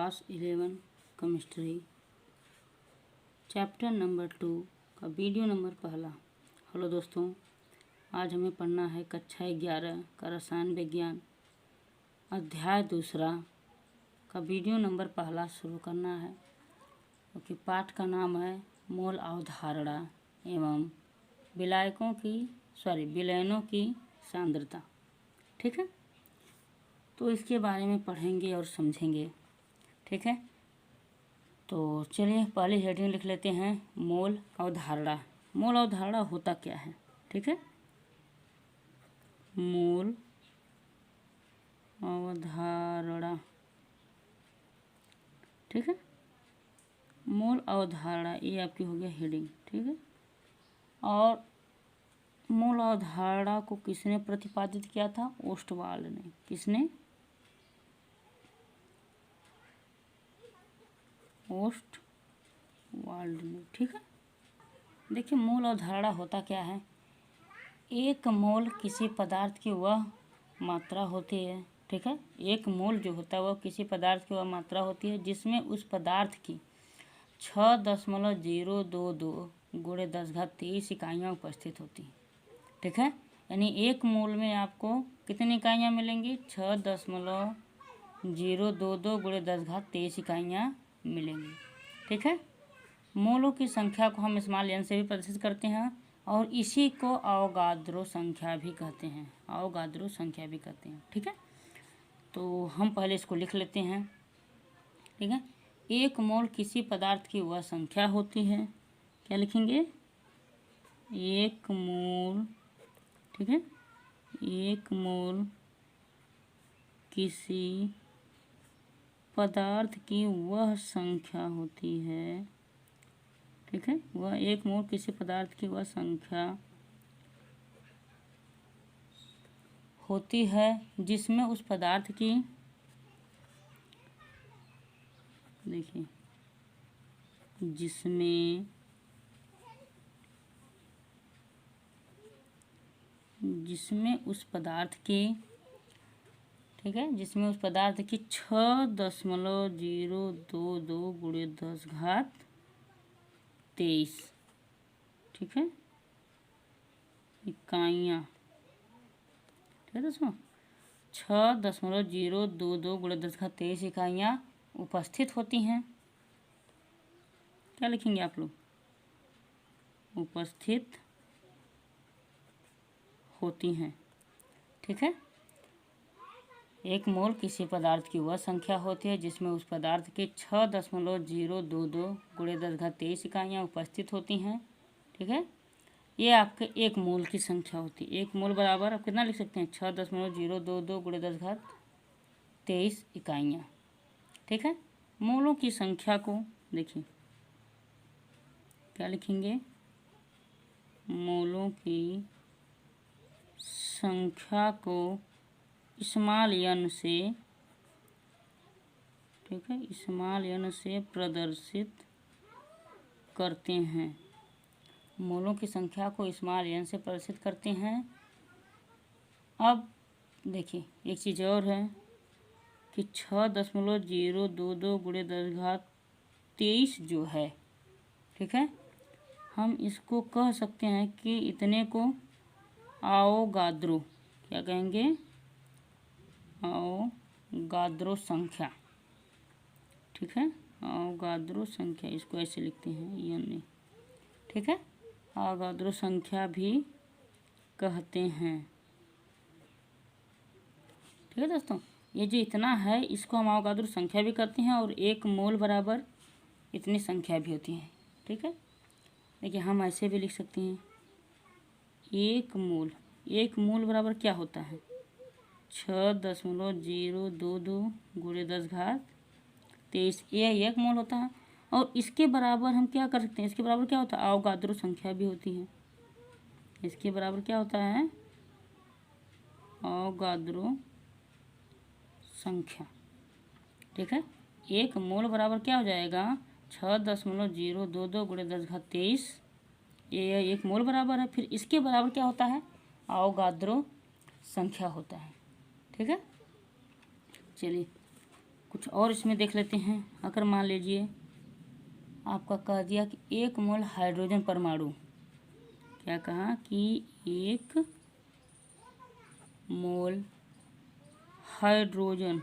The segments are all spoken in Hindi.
क्लास 11 केमिस्ट्री चैप्टर नंबर 2 का वीडियो नंबर पहला। हेलो दोस्तों, आज हमें पढ़ना है कक्षा 11 का रसायन विज्ञान अध्याय दूसरा का वीडियो नंबर पहला शुरू करना है, क्योंकि पाठ का नाम है मोल अवधारणा एवं विलयनों की सांद्रता। ठीक है, तो इसके बारे में पढ़ेंगे और समझेंगे। ठीक है, तो चलिए पहली हेडिंग लिख लेते हैं, मोल अवधारणा। मोल अवधारणा होता क्या है? ठीक है, मोल अवधारणा। ठीक है, मोल अवधारणा ये आपकी हो गया हेडिंग। ठीक है, और मोल अवधारणा को किसने प्रतिपादित किया था? ओस्टवाल्ड ने। किसने? ओस्टवाल्ड ने। ठीक है, देखिए मोल अवधारणा होता क्या है। एक मोल किसी पदार्थ की वह मात्रा होती है। ठीक है, एक मोल जो होता है वह किसी पदार्थ की वह मात्रा होती है जिसमें उस पदार्थ की 6.022 गुणे 10⁻23 इकाइयाँ उपस्थित होती हैं। ठीक है, यानी एक मोल में आपको कितनी इकाइयाँ मिलेंगी? 6.022 गुणे 10⁻23 इकाइयाँ मिलेंगी। ठीक है, मोलों की संख्या को हम स्मॉल n से भी प्रदर्शित करते हैं और इसी को अवोगाद्रो संख्या भी कहते हैं। अवोगाद्रो संख्या भी कहते हैं। ठीक है, तो हम पहले इसको लिख लेते हैं। ठीक है, एक मोल किसी पदार्थ की वह संख्या होती है। क्या लिखेंगे? एक मोल। ठीक है, एक मोल किसी पदार्थ की वह संख्या होती है। ठीक है, वह एक मोल किसी पदार्थ की वह संख्या होती है जिसमें उस पदार्थ की, देखिए, जिसमें उस पदार्थ की, ठीक है, जिसमें उस पदार्थ की 6.022 गुणे 10⁻23, ठीक है, इकाइयाँ। ठीक है दोस्तों, 6.022 गुणे 10⁻23 इकाइयाँ उपस्थित होती हैं। क्या लिखेंगे आप लोग? उपस्थित होती हैं। ठीक है, एक मोल किसी पदार्थ की वह संख्या होती है जिसमें उस पदार्थ की 6.022 गुणे 10⁻23 इकाइयाँ उपस्थित होती हैं। ठीक है, ये आपके एक मोल की संख्या होती है। एक मोल बराबर आप कितना लिख सकते हैं? 6.022 गुणे 10⁻23 इकाइयाँ। ठीक है, मोलों की संख्या को देखिए, क्या लिखेंगे? मोलों की संख्या को स्मॉल n से, ठीक है, स्मॉल n से प्रदर्शित करते हैं। मोलों की संख्या को स्मॉल n से प्रदर्शित करते हैं। अब देखिए एक चीज़ और है कि 6.022 गुणे 10⁻23 जो है, ठीक है, हम इसको कह सकते हैं कि इतने को अवोगाद्रो, क्या कहेंगे? अवोगाद्रो संख्या। ठीक है, अवोगाद्रो संख्या, इसको ऐसे लिखते हैं यानी, ठीक है, अवोगाद्रो संख्या भी कहते हैं। ठीक है दोस्तों, ये जो इतना है इसको हम अवोगाद्रो संख्या भी कहते हैं और एक मोल बराबर इतनी संख्या भी होती है। ठीक है, देखिए हम ऐसे भी लिख सकते हैं, एक मोल बराबर क्या होता है? 6.022 गुणे 10⁻23, ये एक मोल होता है। और इसके बराबर हम क्या कर सकते हैं? इसके बराबर क्या होता है? अवोगाद्रो संख्या भी होती है। इसके बराबर क्या होता है? अवोगाद्रो संख्या। ठीक है, एक मोल बराबर क्या हो जाएगा? 6.022 गुणे 10⁻23, ये एक मोल बराबर है। फिर इसके बराबर क्या होता है? अवोगाद्रो संख्या होता है। ठीक है, चलिए कुछ और इसमें देख लेते हैं। अगर मान लीजिए आपका कह दिया कि 1 मोल हाइड्रोजन परमाणु, क्या कहा कि 1 मोल हाइड्रोजन,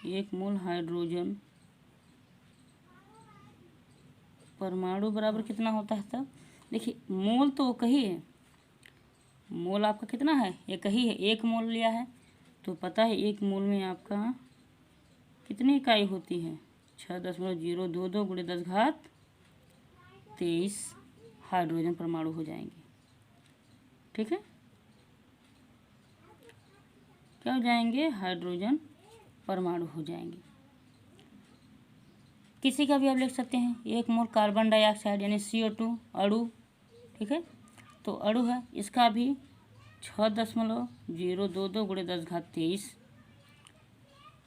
1 मोल हाइड्रोजन परमाणु बराबर कितना होता है। तब देखिए मोल तो कही है, मोल आपका कितना है, एक ही है, 1 मोल लिया है तो पता है 1 मोल में आपका कितनी इकाई होती है, 6.022 गुणे 10⁻23 हाइड्रोजन परमाणु हो जाएंगे। ठीक है, क्या हो जाएंगे, हाइड्रोजन परमाणु हो जाएंगे। किसी का भी आप लिख सकते हैं 1 मोल कार्बन डाइऑक्साइड यानी CO2 अणु। ठीक है, तो अणु है, इसका भी 6.022 गुणे 10⁻23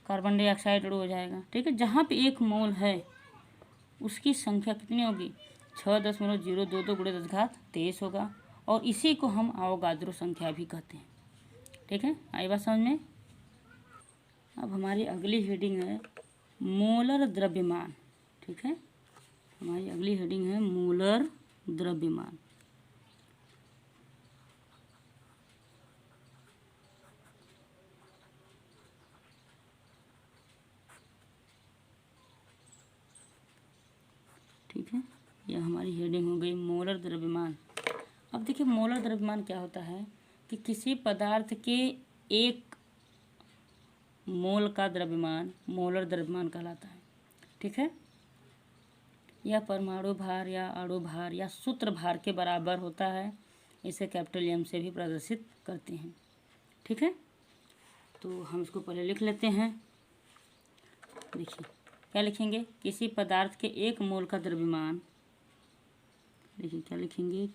कार्बन डाइऑक्साइड अणु हो जाएगा। ठीक है, जहाँ पे 1 मोल है उसकी संख्या कितनी होगी, 6.022 गुणे 10⁻23 होगा, और इसी को हम अवोगाद्रो संख्या भी कहते हैं। ठीक है, आई बात समझ में। अब हमारी अगली हेडिंग है मोलर द्रव्यमान। ठीक है, हमारी अगली हेडिंग है मोलर द्रव्यमान। ठीक है, यह हमारी हेडिंग हो गई मोलर द्रव्यमान। अब देखिए मोलर द्रव्यमान क्या होता है कि किसी पदार्थ के 1 मोल का द्रव्यमान मोलर द्रव्यमान कहलाता है। ठीक है, यह परमाणु भार या अणु भार या सूत्र भार के बराबर होता है। इसे कैपिटल M से भी प्रदर्शित करते हैं। ठीक है, तो हम इसको पहले लिख लेते हैं। देखिए क्या लिखेंगे, किसी पदार्थ के 1 मोल का द्रव्यमान, देखिए क्या लिखेंगे,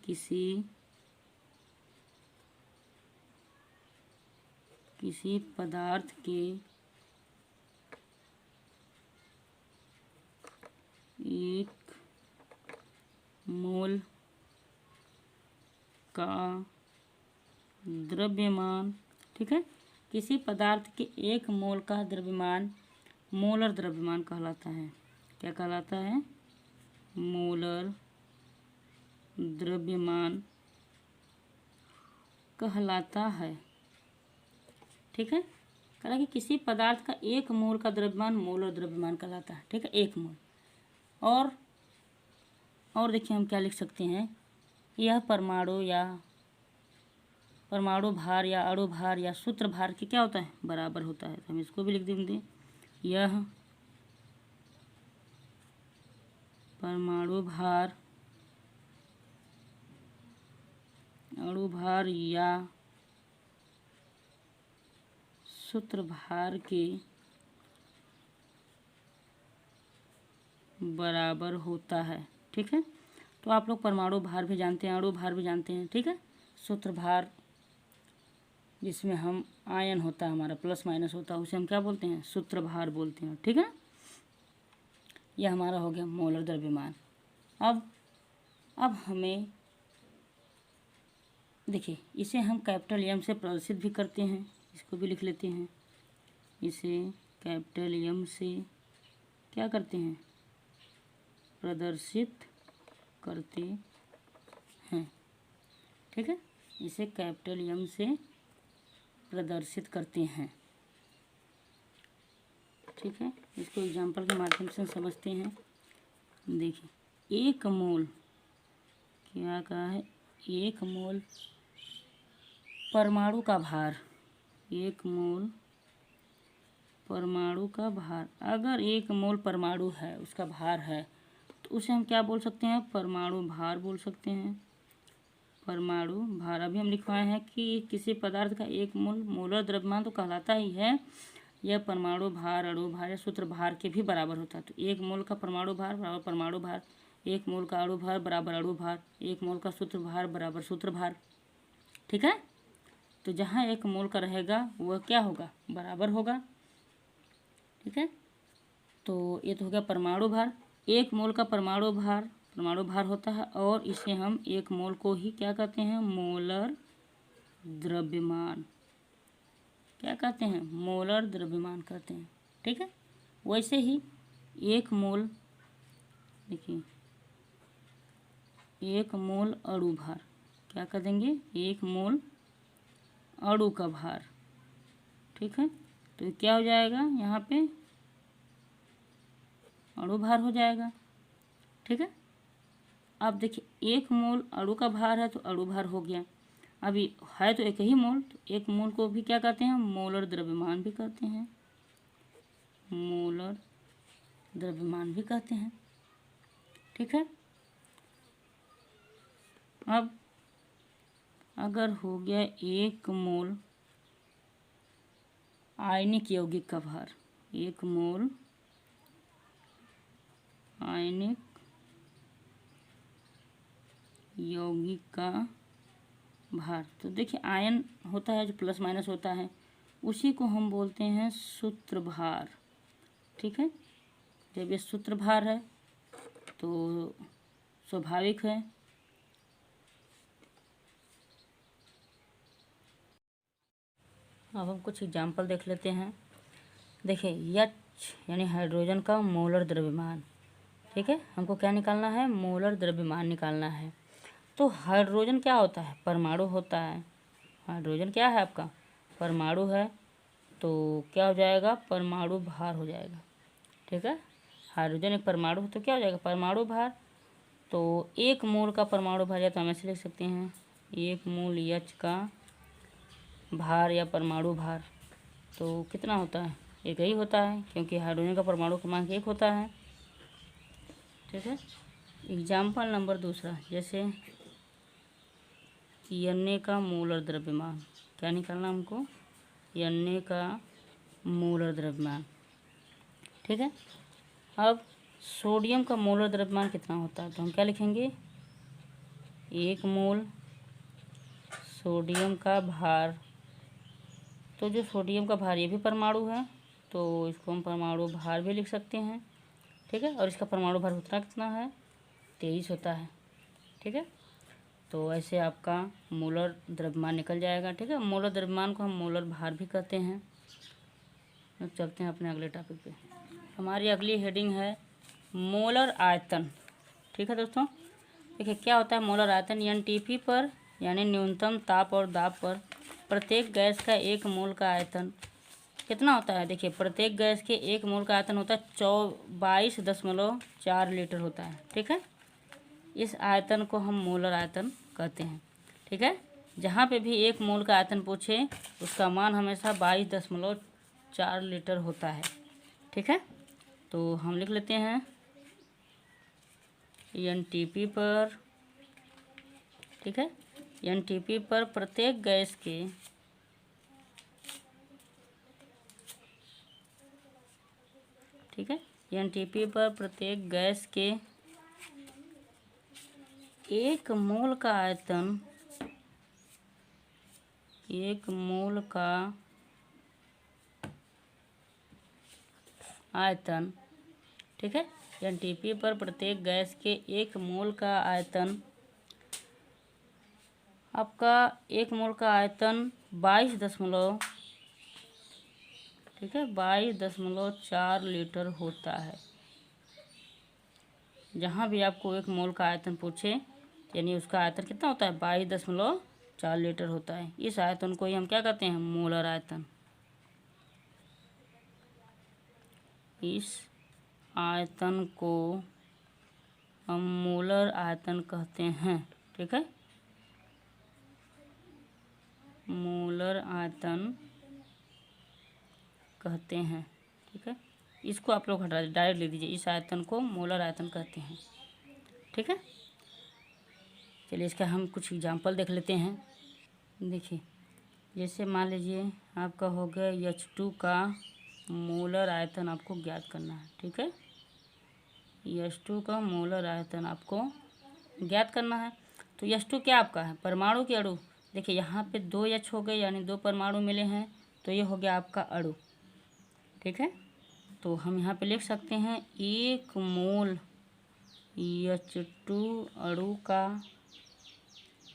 किसी पदार्थ के 1 मोल का द्रव्यमान। ठीक है, किसी पदार्थ के 1 मोल का द्रव्यमान मोलर द्रव्यमान कहलाता है। क्या कहलाता है, मोलर द्रव्यमान कहलाता है। ठीक है, कहा कि किसी पदार्थ का 1 मोल का द्रव्यमान मोलर द्रव्यमान कहलाता है। ठीक है, 1 मोल। और देखिए हम क्या लिख सकते हैं, यह परमाणु भार या अणु भार या सूत्र भार के क्या होता है, बराबर होता है। तो हम इसको भी लिख देंगे, यह परमाणु भार, अणु भार या सूत्र भार के बराबर होता है। ठीक है, तो आप लोग परमाणु भार भी जानते हैं, अणु भार भी जानते हैं। ठीक है, सूत्र भार जिसमें हम आयन होता है हमारा प्लस माइनस होता है उसे हम क्या बोलते हैं, सूत्र भार बोलते हैं। ठीक है, यह हमारा हो गया मोलर द्रव्यमान। अब हमें देखिए इसे हम कैपिटल M से प्रदर्शित भी करते हैं। इसको भी लिख लेते हैं, इसे कैपिटल M से क्या करते हैं, प्रदर्शित करते हैं। ठीक है, इसे कैपिटल M से प्रदर्शित करते हैं। ठीक है, इसको एग्जाम्पल के माध्यम से समझते हैं। देखिए 1 मोल, क्या कहा है, 1 मोल परमाणु का भार, 1 मोल परमाणु का भार, अगर 1 मोल परमाणु है उसका भार है तो उसे हम क्या बोल सकते हैं, परमाणु भार बोल सकते हैं। परमाणु भार अभी हम लिखवाए हैं कि किसी पदार्थ का 1 मोल मोलर द्रव्यमान तो कहलाता ही है, यह परमाणु भार, अणु भार या सूत्र भार के भी बराबर होता है। तो 1 मोल का परमाणु भार बराबर परमाणु भार, 1 मोल का अणु भार बराबर अणु भार, 1 मोल का सूत्र भार बराबर सूत्र भार। ठीक है, तो जहाँ 1 मोल का रहेगा वह क्या होगा, बराबर होगा। ठीक है, तो ये तो हो गया परमाणु भार। 1 मोल का परमाणु भार होता है, और इसे हम 1 मोल को ही क्या कहते हैं, मोलर द्रव्यमान। क्या कहते हैं, मोलर द्रव्यमान कहते हैं। ठीक है, वैसे ही एक मोल, देखिए एक मोल अणु भार, क्या कर देंगे, एक मोल अणु का भार। ठीक है, तो क्या हो जाएगा, यहाँ पे अणु भार हो जाएगा। ठीक है, अब देखिए एक मोल अणु का भार है तो अणु भार हो गया। अभी है तो एक ही मोल, तो एक मोल को भी क्या कहते हैं, मोलर द्रव्यमान भी कहते हैं, मोलर द्रव्यमान भी कहते हैं। ठीक है, अब अगर हो गया एक मोल आयनिक यौगिक का भार, एक मोल आयनिक यौगिक का भार, तो देखिए आयन होता है जो प्लस माइनस होता है, उसी को हम बोलते हैं सूत्र भार। ठीक है, जब ये सूत्र भार है तो स्वाभाविक है अब हम कुछ एग्जाम्पल देख लेते हैं। देखिए एच यानी हाइड्रोजन का मोलर द्रव्यमान। ठीक है, हमको क्या निकालना है, मोलर द्रव्यमान निकालना है। तो हाइड्रोजन क्या होता है, परमाणु होता है। हाइड्रोजन क्या है आपका, परमाणु है, तो क्या हो जाएगा, परमाणु भार हो जाएगा। ठीक है, हाइड्रोजन एक परमाणु तो क्या हो जाएगा, परमाणु भार। तो एक मोल का परमाणु भार, या तो हम ऐसे लिख सकते हैं एक मोल एच का भार या परमाणु भार, तो कितना होता है, एक ही होता है, क्योंकि हाइड्रोजन का परमाणु क्रमांक एक होता है। ठीक है, एग्जाम्पल नंबर दूसरा, जैसे Na का मोलर द्रव्यमान, क्या निकालना हमको, Na का मोलर द्रव्यमान। ठीक है, अब सोडियम का मोलर द्रव्यमान कितना होता है, तो हम क्या लिखेंगे, एक मोल सोडियम का भार। तो जो सोडियम का भार ये भी परमाणु है, तो इसको हम परमाणु भार भी लिख सकते हैं। ठीक है, और इसका परमाणु भार उतना कितना है, 23 होता है। ठीक है, तो ऐसे आपका मोलर द्रव्यमान निकल जाएगा। ठीक है, मोलर द्रव्यमान को हम मोलर भार भी कहते हैं। अब चलते हैं अपने अगले टॉपिक पे। हमारी अगली हेडिंग है मोलर आयतन। ठीक है दोस्तों, देखिए क्या होता है मोलर आयतन, एनटीपी पर यानी न्यूनतम ताप और दाब पर प्रत्येक गैस का एक मोल का आयतन कितना होता है। देखिए प्रत्येक गैस के एक मोल का आयतन होता है 22.4 लीटर होता है। ठीक है, इस आयतन को हम मोलर आयतन कहते हैं। ठीक है, जहाँ पे भी एक मोल का आयतन पूछे उसका मान हमेशा 22.4 लीटर होता है। ठीक है, तो हम लिख लेते हैं एनटीपी पर, ठीक है, एनटीपी पर प्रत्येक गैस के ठीक है, एनटीपी पर प्रत्येक गैस के एक मोल का आयतन, एक मोल का आयतन, ठीक है, एनटीपी पर प्रत्येक गैस के एक मोल का आयतन, आपका एक मोल का आयतन 22 ठीक है 22.4 लीटर होता है। जहाँ भी आपको एक मोल का आयतन पूछे यानी उसका आयतन कितना होता है, 22.4 लीटर होता है। इस आयतन को ही हम क्या कहते हैं, मोलर आयतन। इस आयतन को हम मोलर आयतन कहते हैं। ठीक है, मोलर आयतन कहते हैं। ठीक है, इसको आप लोग हटा डायरेक्ट लिख दीजिए, इस आयतन को मोलर आयतन कहते हैं। ठीक है, चलिए इसका हम कुछ एग्जांपल देख लेते हैं। देखिए जैसे मान लीजिए आपका हो गया H2 का मोलर आयतन आपको ज्ञात करना है। ठीक है, H2 का मोलर आयतन आपको ज्ञात करना है। तो H2 क्या आपका है, परमाणु की अणु। देखिए यहाँ पे 2 H हो गए यानी 2 परमाणु मिले हैं, तो ये हो गया आपका अणु। ठीक है, तो हम यहाँ पे लिख सकते हैं 1 मोल H2 अणु का,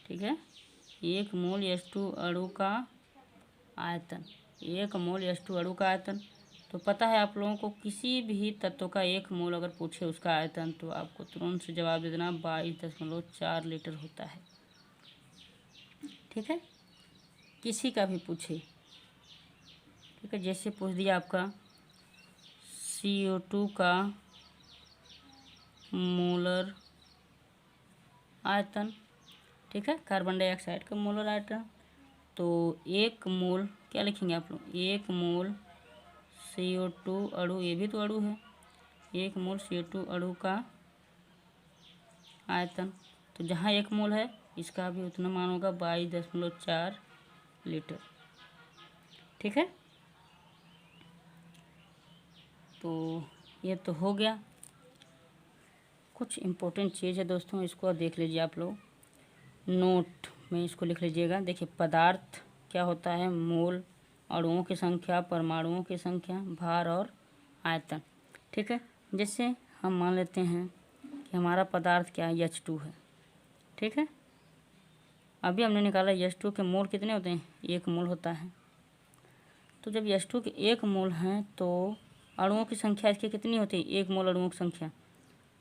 ठीक है, 1 मोल H2 अणु का आयतन। 1 मोल H2 अणु का आयतन। तो पता है आप लोगों को, किसी भी तत्व का 1 मोल अगर पूछे उसका आयतन, तो आपको तुरंत से जवाब दे देना 22.4 लीटर होता है। ठीक है, किसी का भी पूछे। ठीक है, जैसे पूछ दिया आपका CO2 का मोलर आयतन। ठीक है, कार्बन डाइऑक्साइड का मोलर आयतन। तो 1 मोल क्या लिखेंगे आप लोग, 1 मोल CO2 अणु, ये भी तो अणु है, 1 मोल CO2 अणु का आयतन। तो जहाँ 1 मोल है इसका भी उतना मान होगा 22.4 लीटर। ठीक है, तो ये तो हो गया। कुछ इम्पोर्टेंट चीज़ है दोस्तों, इसको देख लीजिए आप लोग, नोट में इसको लिख लीजिएगा। देखिए, पदार्थ क्या होता है, मोल, अणुओं की संख्या, परमाणुओं की संख्या, भार और आयतन। ठीक है, जैसे हम मान लेते हैं कि हमारा पदार्थ क्या है, H2 है। ठीक है, अभी हमने निकाला H2 के मोल कितने होते हैं, 1 मोल होता है। तो जब H2 के 1 मोल हैं तो अणुओं की संख्या इसकी कितनी होती है, 1 मोल अणुओं की संख्या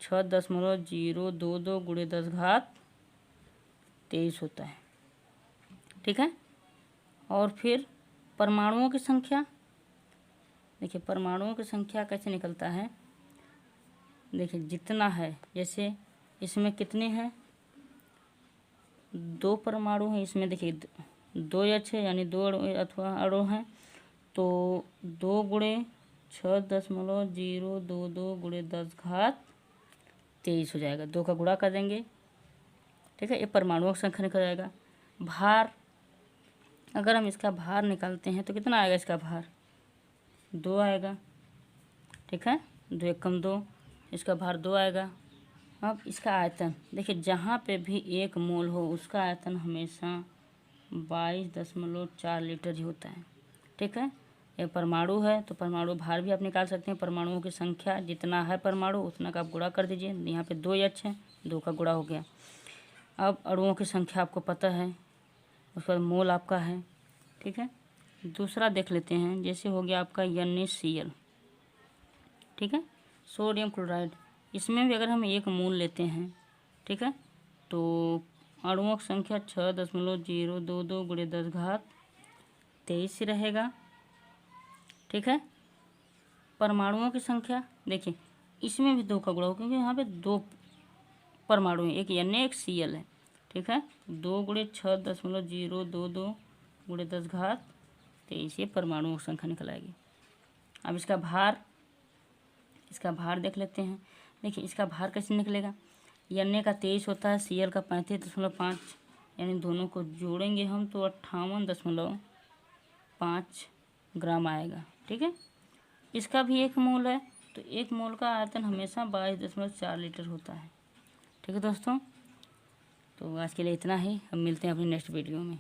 6.022 गुणे 10⁻23 होता है। ठीक है, और फिर परमाणुओं की संख्या, देखिए परमाणुओं की संख्या कैसे निकलता है, देखिए जितना है, जैसे इसमें कितने हैं, 2 परमाणु हैं इसमें, देखिए 2 H है यानी 2 अथवा अणु हैं। तो 2 गुणे 6.022 गुणे 10⁻23 हो जाएगा, 2 का गुणा कर देंगे। ठीक है, ये परमाणुओं की संख्या निकल जाएगा। भार, अगर हम इसका भार निकालते हैं तो कितना आएगा, इसका भार 2 आएगा। ठीक है, 2 एकम 2, इसका भार 2 आएगा। अब इसका आयतन, देखिए जहाँ पे भी 1 मोल हो उसका आयतन हमेशा 22.4 लीटर ही होता है। ठीक है, ये परमाणु है तो परमाणु भार भी आप निकाल सकते हैं। परमाणुओं की संख्या जितना है परमाणु उतना का आप गुणा कर दीजिए। यहाँ पे 2 H है, 2 का गुणा हो गया। अब अणुओं की संख्या आपको पता है, उसके बाद मोल आपका है। ठीक है, दूसरा देख लेते हैं, जैसे हो गया आपका NaCl। ठीक है, सोडियम क्लोराइड, इसमें भी अगर हम 1 मोल लेते हैं, ठीक है, तो अणुओं की संख्या 6.022 गुणे 10⁻23 रहेगा। ठीक है, परमाणुओं की संख्या देखिए इसमें भी 2 का गुणा हो, क्योंकि यहाँ पे 2 परमाणु हैं, एक Na एक Cl है। ठीक है, 2 गुणे 6.022 गुणे 10⁻23 ये परमाणुओं की संख्या निकल आएगी। अब इसका भार देख लेते हैं। देखिए इसका भार कैसे निकलेगा, Na का 23 होता है, Cl का 35.5, यानी दोनों को जोड़ेंगे हम तो 58.5 ग्राम आएगा। ठीक है, इसका भी 1 मोल है, तो 1 मोल का आयतन हमेशा 22.4 लीटर होता है। ठीक है दोस्तों, तो आज के लिए इतना ही, हम मिलते हैं अपनी नेक्स्ट वीडियो में।